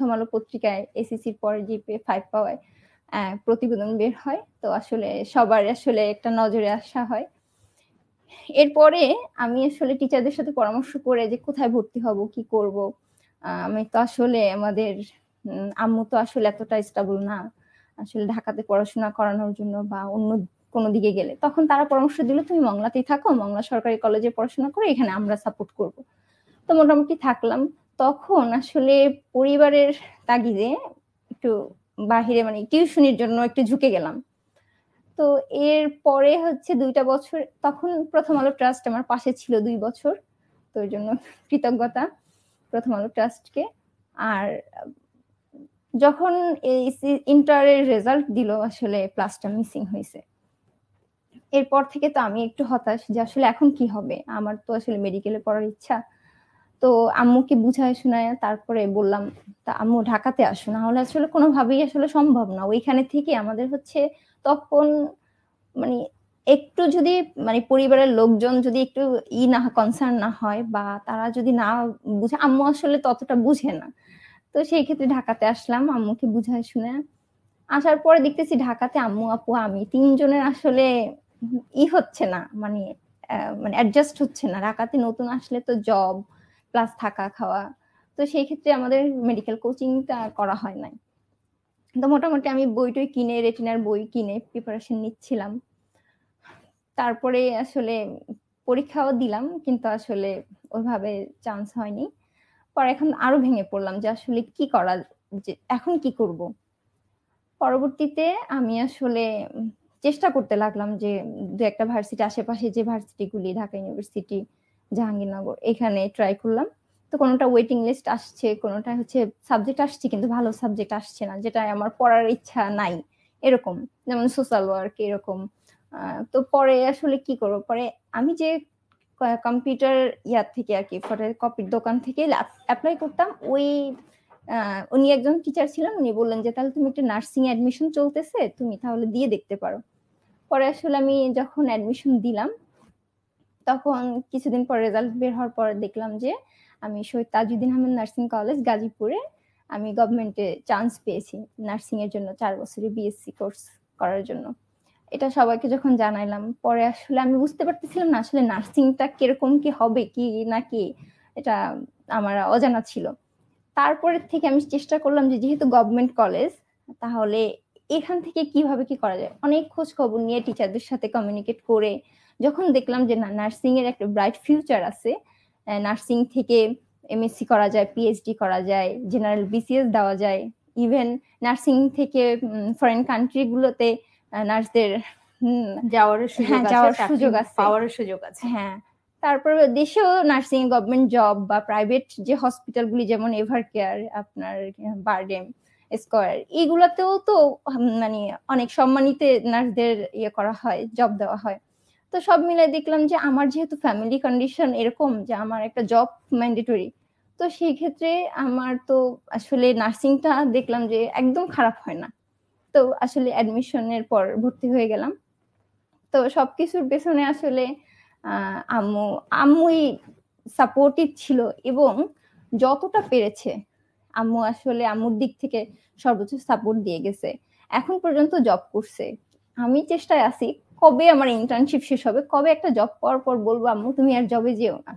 প্রথম আলো পত্রিকায় এসএসসির পরে জিপিএ 5 পাওয়ায় প্রতিবেদন বের হয়। তো আসলে সবার আসলে একটা নজরে আসা হয়। এরপরে আমি আসলে টিচারদের সাথে পরামর্শ করে যে কোথায় ভর্তি হব, কি করব। আমি তো আসলে আমাদের আম্মু তো আসলে এতটা স্টেবল না আসলে ঢাকাতে পড়াশোনা করানোর জন্য বা অন্য কোনো দিকে গেলে। তখন তারা পরামর্শ দিল, তুমি মংলাতেই থাকো, মংলা সরকারি কলেজে পড়াশোনা করে এখানে আমরা সাপোর্ট করব। তো মোটামুটি থাকলাম। তখন আসলে পরিবারের তাগিদে একটু বাহিরে মানে টিউশনির জন্য একটু ঝুঁকে গেলাম। তো এর পরে হচ্ছে 2টা বছর, তখন প্রথম আলো ট্রাস্ট আমার পাশে ছিল 2 বছর। তো এর জন্য কৃতজ্ঞতা প্রথম আলো ট্রাস্টকে। আর যখন এই ইন্টারের রেজাল্ট দিল আসলে প্লাসটা মিসিং হয়েছে। এরপর থেকে তো আমি একটু হতাশ যে আসলে এখন কি হবে, আমার তো আসলে মেডিকেলে পড়ার ইচ্ছা। তো আম্মুকে বুঝায় শোনায় তারপরে বললাম, তা আম্মু ঢাকাতে আসো, না হলে আসলে কোনোভাবেই আসলে সম্ভব না। ওইখানে থেকে আমাদের হচ্ছে তখন মানে একটু যদি মানে পরিবারের লোকজন যদি একটু না কনসার্ন না হয় বা তারা যদি না বুঝে, আম্মু আসলে ততটা বুঝে না। তো সেই ক্ষেত্রে ঢাকাতে আসলাম আম্মুকে বুঝায় শুনে। আসার পরে দেখতেছি ঢাকাতে আম্মু আপু আমি তিনজনের আসলে হচ্ছে না, মানে মানে অ্যাডজাস্ট হচ্ছে না। ঢাকাতে নতুন আসলে তো জব প্লাস থাকা খাওয়া, তো সেই ক্ষেত্রে আমাদের মেডিকেল কোচিংটা করা হয় নাই। তো মোটামুটি আমি বইটই কিনে রেটিনার বই কিনে প্রিপারেশন নিচ্ছিলাম। তারপরে আসলে পরীক্ষাও দিলাম, কিন্তু আসলে ওইভাবে চান্স হয়নি। পরে এখন আরো ভেঙে পড়লাম যে আসলে কি করা, যে এখন কি করব। পরবর্তীতে আমি আসলে চেষ্টা করতে লাগলাম যে দু একটা ভার্সিটি আশেপাশে যে ভার্সিটিগুলি, ঢাকা ইউনিভার্সিটি, জাহাঙ্গীরনগর, এখানে ট্রাই করলাম। তো কোনোটা ওয়েটিং লিস্ট আসছে, কোনোটা হচ্ছে সাবজেক্ট আসছে কিন্তু ভালো সাবজেক্ট আসছে না, যেটা আমার পড়ার ইচ্ছা নাই এরকম, যেমন সোশ্যাল ওয়ার্ক এরকম। তো পরে আসলে কি করবো, পরে আমি যে কম্পিউটার ইয়ার থেকে আর কি ফটোকপির দোকান থেকে অ্যাপ্লাই করতাম, ওই উনি একজন টিচার ছিলেন, উনি বললেন যে তাহলে তুমি একটা নার্সিং অ্যাডমিশন চলতেছে, তুমি তাহলে দিয়ে দেখতে পারো। পরে আসলে আমি যখন অ্যাডমিশন দিলাম, তখন কিছুদিন পর রেজাল্ট বের হওয়ার পর দেখলাম যে আমি শহীদ তাজউদ্দিন আহমেদ নার্সিং কলেজ গাজীপুরে আমি গভর্নমেন্টে চান্স পেয়েছি নার্সিং এর জন্য, 4 বছরের বিএসসি কোর্স করার জন্য। এটা সবাইকে যখন জানাইলাম, পরে আসলে আমি বুঝতে পারতেছিলাম না আসলে নার্সিংটা কিরকম কি হবে কি নাকি, এটা আমার অজানা ছিল। তারপরে থেকে আমি চেষ্টা করলাম যে যেহেতু গভর্নমেন্ট কলেজ, তাহলে এখান থেকে কিভাবে কি করা যায়, অনেক খোঁজ খবর নিয়ে টিচারদের সাথে কমিউনিকেট করে যখন দেখলাম যে না, নার্সিং এর একটা ব্রাইট ফিউচার আছে, নার্সিং থেকে এমএসসি করা যায়, পিএইচডি করা যায়, জেনারেল বিসিএস দেওয়া যায়, ইভেন নার্সিং থেকে ফরেন কান্ট্রি গুলোতে নার্সদের যাওয়ার সুযোগ হ্যাঁ আছে, যাওয়ার চাকরি সুযোগ আছে। পাওয়ার সুযোগ আছে। হ্যাঁ, তারপরে দেশেও নার্সিং গভর্নমেন্ট জব বা প্রাইভেট যে হসপিটালগুলি যেমন এভার কেয়ার, আপনার বারডেম, স্কয়ার, এগুলাতেও তো মানে অনেক সম্মানিত নার্সদের ইয়ে করা হয়, জব দেওয়া হয়। তো সব মিলে দেখলাম যে আমার যেহেতু ফ্যামিলি কন্ডিশন এরকম যে আমার একটা জব ম্যান্ডেটরি, তো সেই ক্ষেত্রে আমার তো আসলে নার্সিংটা দেখলাম যে একদম খারাপ হয় না। তো আসলে অ্যাডমিশনের পর ভর্তি হয়ে গেলাম। তো সবকিছুর পেছনে আসলে আম্মু আম্মুই সাপোর্টিভ ছিল, এবং যতটা পেরেছে আম্মু আসলে আম্মুর দিক থেকে সর্বোচ্চ সাপোর্ট দিয়ে গেছে। এখন পর্যন্ত জব করছে। আমি চেষ্টায় আছি কবে আমার ইন্টার্নশিপ শেষ হবে, কবে একটা জব পাওয়ার পর বলবো আম্মু তুমি আর জবে যেও না।